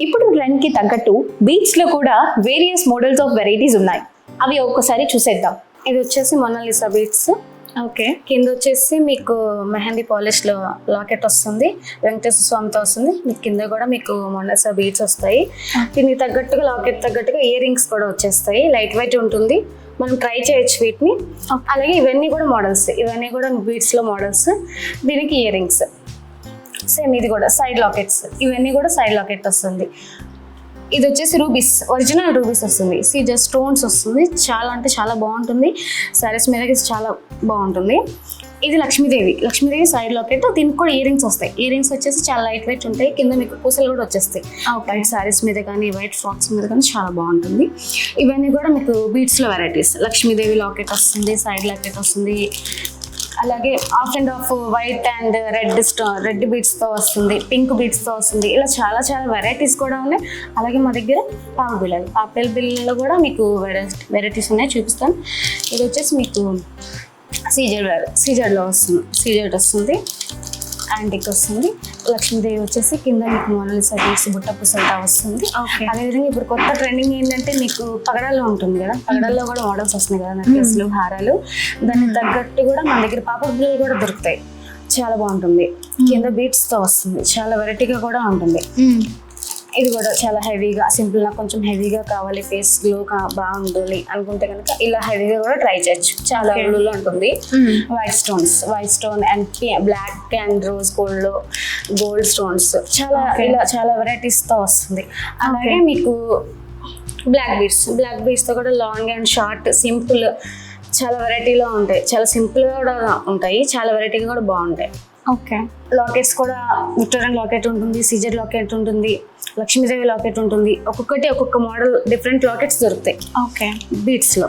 ఇప్పుడు ట్రెండ్ కి తగ్గట్టు బీచ్ లో కూడా వేరియస్ మోడల్స్ ఆఫ్ వెరైటీస్ ఉన్నాయి. అవి ఒక్కసారి చూసేద్దాం. ఇది వచ్చేసి మొనాలిసా బీట్స్. ఓకే, కింద వచ్చేసి మీకు మెహందీ పాలిష్ లో లాకెట్ వస్తుంది, వెంకటేశ్వర స్వామితో వస్తుంది. మీకు కింద కూడా మీకు మొనాలిసా బీట్స్ వస్తాయి. దీనికి తగ్గట్టుగా లాకెట్ తగ్గట్టుగా ఇయర్ రింగ్స్ కూడా వచ్చేస్తాయి. లైట్ వెయిట్ ఉంటుంది, మనం ట్రై చేయొచ్చు వీటిని. అలాగే ఇవన్నీ కూడా మోడల్స్, ఇవన్నీ కూడా బీట్స్ లో మోడల్స్. దీనికి ఇయర్ రింగ్స్ సేమ్, ఇది కూడా సైడ్ లాకెట్స్, ఇవన్నీ కూడా సైడ్ లాకెట్ వస్తుంది. ఇది వచ్చేసి రూబీస్, ఒరిజినల్ రూబీస్ వస్తుంది. సీజర్ స్టోన్స్ వస్తుంది. చాలా అంటే చాలా బాగుంటుంది. సారీస్ మీదకి చాలా బాగుంటుంది. ఇది లక్ష్మీదేవి సైడ్ లాకెట్. దీనికి కూడా ఇయర్ రింగ్స్ వస్తాయి. ఇయర్ రింగ్స్ వచ్చేసి చాలా లైట్ వెయిట్ ఉంటాయి. కింద మీకు పూసలు కూడా వచ్చేస్తాయి. వైట్ సారీస్ మీద కానీ వైట్ ఫ్రాక్స్ మీద కానీ చాలా బాగుంటుంది. ఇవన్నీ కూడా మీకు బీట్స్లో వెరైటీస్. లక్ష్మీదేవి లాకెట్ వస్తుంది, సైడ్ లాకెట్ వస్తుంది. అలాగే off and off white and red బీట్స్తో వస్తుంది, పింక్ బీట్స్తో వస్తుంది. ఇలా చాలా చాలా వెరైటీస్ కూడా ఉన్నాయి. అలాగే మా దగ్గర పాపిల్ బిళ్ళలో కూడా మీకు వెరైటీస్ ఉన్నాయి, చూపిస్తాను. ఇది వచ్చేసి మీకు సీజర్లో వస్తుంది. సీజర్ వస్తుంది, యాంటిక్ వస్తుంది. లక్ష్మీదేవి వచ్చేసి కింద మీకు మొనాలిసా బీట్స్ బుట్ట పుసలతో వస్తుంది. అదేవిధంగా ఇప్పుడు కొత్త ట్రెండింగ్ ఏంటంటే మీకు పగడాల్లో ఉంటుంది కదా, పగడాల్లో కూడా మోడల్స్ వస్తున్నాయి కదా, నెక్లెస్లు, హారాలు. దానికి తగ్గట్టు కూడా మన దగ్గర పాప బిళ్ళలు కూడా దొరుకుతాయి. చాలా బాగుంటుంది. కింద బీట్స్తో వస్తుంది. చాలా వెరైటీగా కూడా ఉంటుంది. ఇది కూడా చాలా హెవీగా, సింపుల్ గా కొంచెం హెవీగా కావాలి, ఫేస్ గ్లో బాగుంటుంది అనుకుంటే కనుక ఇలా హెవీగా కూడా ట్రై చేయొచ్చు. చాలా బ్లూలో ఉంటుంది. White stone and black and rose gold stones, చాలా వెరైటీస్ తో వస్తుంది. అలాగే మీకు బ్లాక్ బీడ్స్ తో కూడా లాంగ్ అండ్ షార్ట్, సింపుల్, చాలా వెరైటీలో ఉంటాయి. చాలా సింపుల్ గా కూడా ఉంటాయి, చాలా వెరైటీగా కూడా బాగుంటాయి. ఓకే, లాకెట్స్ కూడా విక్టోరియన్ లాకెట్ ఉంటుంది, సీజర్ లాకెట్ ఉంటుంది, లక్ష్మీదేవి లాకెట్ ఉంటుంది. ఒక్కొక్క మోడల్ డిఫరెంట్ లాకెట్స్ దొరుకుతాయి. ఓకే, బీట్స్ లో